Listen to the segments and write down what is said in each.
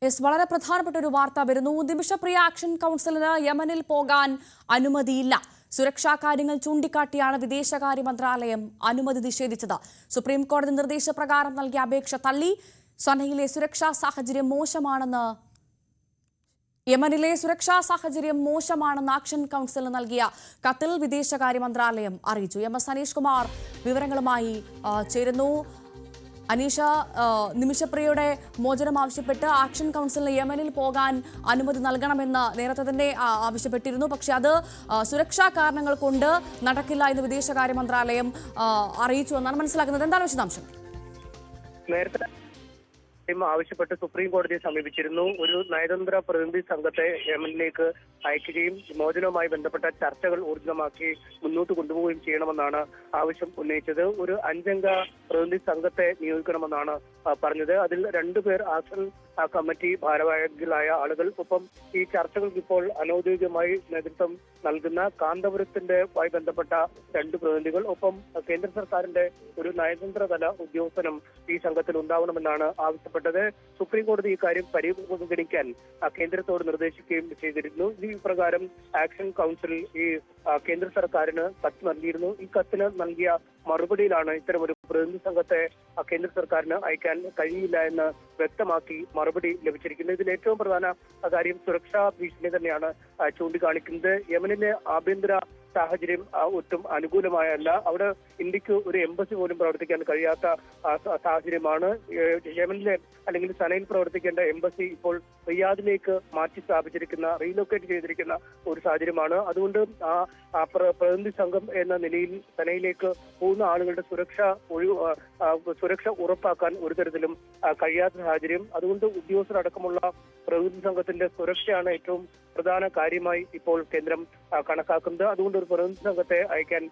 വളരെ പ്രധാനപ്പെട്ട ഒരു വാർത്ത വരുന്നു. നിമിഷപ്രിയ ആക്ഷൻ കൗൺസിലിന് യമനിൽ പോകാൻ അനുമതിയില്ല. സുരക്ഷാ കാര്യങ്ങൾ ചൂണ്ടിക്കാട്ടിയാണ് വിദേശകാര്യ മന്ത്രാലയം അനുമതി നിഷേധിച്ചത്. സുപ്രീം കോടതി നിർദ്ദേശപ്രകാരം നൽകിയ അപേക്ഷ തള്ളി. സനയിലെ സുരക്ഷാ സാഹചര്യം മോശമാണെന്ന് യമനിലെ സുരക്ഷാ സാഹചര്യം മോശമാണെന്ന് ആക്ഷൻ കൗൺസിലിന് നൽകിയ കത്തിൽ വിദേശകാര്യ മന്ത്രാലയം അറിയിച്ചു. MS അനീഷ് കുമാർ വിവരങ്ങളുമായി ചേരുന്നു. അനീഷ, നിമിഷപ്രിയയുടെ മോചനം ആവശ്യപ്പെട്ട് ആക്ഷൻ കൗൺസിലിന് യമനിൽ പോകാൻ അനുമതി നൽകണമെന്ന് നേരത്തെ തന്നെ ആവശ്യപ്പെട്ടിരുന്നു. പക്ഷേ അത് സുരക്ഷാ കാരണങ്ങൾ കൊണ്ട് നടക്കില്ല എന്ന് വിദേശകാര്യ മന്ത്രാലയം അറിയിച്ചു എന്നാണ് മനസ്സിലാക്കുന്നത്. എന്താണ് വിശദാംശം? നേരത്തെ ആവശ്യപ്പെട്ട് സുപ്രീം കോടതിയെ സമീപിച്ചിരുന്നു. ഒരു നയതന്ത്ര പ്രതിനിധി സംഘത്തെ യമനിലേക്ക് അയക്കുകയും മോചനവുമായി ബന്ധപ്പെട്ട ചർച്ചകൾ ഊർജിതമാക്കി മുന്നോട്ട് കൊണ്ടുപോവുകയും ചെയ്യണമെന്നാണ് ആവശ്യം ഉന്നയിച്ചത്. ഒരു 5 അംഗ പ്രതിനിധി സംഘത്തെ നിയോഗിക്കണമെന്നാണ് പറഞ്ഞത്. അതിൽ 2 പേർ ആക്ഷൻ കമ്മിറ്റി ഭാരവാഹികളായ ആളുകൾ, ഒപ്പം ഈ ചർച്ചകൾക്ക് ഇപ്പോൾ അനൌദ്യോഗികമായി നേതൃത്വം നൽകുന്ന കാന്തപുരത്തിന്റെയുമായി ബന്ധപ്പെട്ട 2 പ്രതിനിധികൾ, ഒപ്പം കേന്ദ്ര സർക്കാരിന്റെ ഒരു നയതന്ത്ര തല ഉദ്യോഗസ്ഥനും ഈ സംഘത്തിൽ ഉണ്ടാവണമെന്നാണ് ആവശ്യപ്പെട്ടത്. സുപ്രീം കോടതി ഇക്കാര്യം പരിഗണിക്കാൻ കേന്ദ്രത്തോട് നിർദ്ദേശിക്കുകയും ചെയ്തിരുന്നു. ഈ പ്രകാരം ആക്ഷൻ കൗൺസിൽ ഈ കേന്ദ്ര സർക്കാരിന് കത്ത് നൽകിയിരുന്നു. ഈ കത്തിന് നൽകിയ മറുപടിയിലാണ് ഇത്തരമൊരു പ്രതിനിധി സംഘത്തെ കേന്ദ്ര സർക്കാരിന് അയക്കാൻ കഴിയില്ല എന്ന് വ്യക്തമാക്കി മറുപടി ലഭിച്ചിരിക്കുന്നത്. ഇതിൽ ഏറ്റവും പ്രധാന കാര്യം സുരക്ഷാ ഭീഷണി തന്നെയാണ് ചൂണ്ടിക്കാണിക്കുന്നത്. യമനിലെ ആഭ്യന്തര സാഹചര്യം ഒട്ടും അനുകൂലമായല്ല. അവിടെ ഇന്ത്യക്ക് ഒരു എംബസി പോലും പ്രവർത്തിക്കാൻ കഴിയാത്ത സാഹചര്യമാണ്. യമനിലെ അല്ലെങ്കിൽ സനയിൽ പ്രവർത്തിക്കേണ്ട എംബസി ഇപ്പോൾ റിയാദിലേക്ക് മാറ്റി സ്ഥാപിച്ചിരിക്കുന്ന, റീലൊക്കേറ്റ് ചെയ്തിരിക്കുന്ന ഒരു സാഹചര്യമാണ്. അതുകൊണ്ട് പ്രതിനിധി സംഘം എന്ന നിലയിൽ സനയിലേക്ക് പോകുന്ന ആളുകളുടെ സുരക്ഷ ഉറപ്പാക്കാൻ ഒരു തരത്തിലും കഴിയാത്ത സാഹചര്യം. അതുകൊണ്ട് ഉദ്യോഗസ്ഥരടക്കമുള്ള പ്രതിനിധി സംഘത്തിന്റെ സുരക്ഷയാണ് ഏറ്റവും പ്രധാന കാര്യമായി ഇപ്പോൾ കേന്ദ്രം കണക്കാക്കുന്നത്. അതുകൊണ്ട് ഒരു പ്രതിനിധി സംഘത്തെ അയക്കാൻ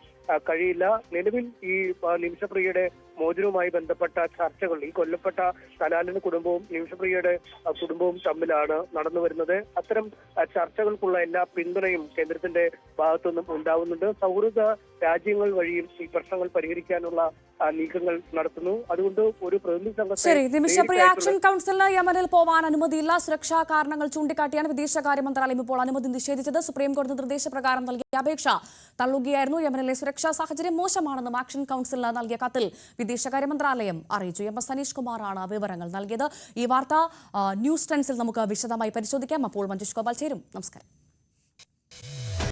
കഴിയില്ല. നിലവിൽ ഈ നിമിഷപ്രിയയുടെ മോചനവുമായി ബന്ധപ്പെട്ട ചർച്ചകൾ ഈ കൊല്ലപ്പെട്ട സലാലിന്റെ കുടുംബവും നിമിഷപ്രിയയുടെ കുടുംബവും തമ്മിലാണ് നടന്നു വരുന്നത്. അത്തരം ചർച്ചകൾക്കുള്ള എല്ലാ പിന്തുണയും കേന്ദ്രത്തിന്റെ ഭാഗത്തുനിന്നും ഉണ്ടാവുന്നുണ്ട്. സൗഹൃദ രാജ്യങ്ങൾ വഴിയും ഈ പ്രശ്നങ്ങൾ പരിഹരിക്കാനുള്ള നീക്കങ്ങൾ നടത്തുന്നു. അതുകൊണ്ട് ഒരു പ്രതിനിധി സംഘത്തെ നിമിഷപ്രിയ ആക്ഷൻ കൗൺസിലിന് യമനിൽ പോവാൻ അനുമതിയില്ല. സുരക്ഷാ കാരണങ്ങൾ ചൂണ്ടിക്കാട്ടിയാണ് വിദേശകാര്യ മന്ത്രാലയം ഇപ്പോൾ അനുമതി നിഷേധിച്ചത്. സുപ്രീം കോടതി നിർദ്ദേശപ്രകാരം നൽകിയ അപേക്ഷ തള്ളുകയായിരുന്നു. യമനിലെ സുരക്ഷാ സാഹചര്യം മോശമാണെന്നും ആക്ഷൻ കൗൺസിലിന് നൽകിയ കത്തിൽ വിദേശകാര്യ മന്ത്രാലയം അറിയിച്ചു. MS അനീഷ് കുമാറാണ് വിവരങ്ങൾ നൽകിയത്. ഈ വാർത്ത ന്യൂസ് ടെൻസിൽ നമുക്ക് വിശദമായി പരിശോധിക്കാം. അപ്പോൾ മഞ്ജുഷ് ഗോപാൽ ചേരും. നമസ്കാരം.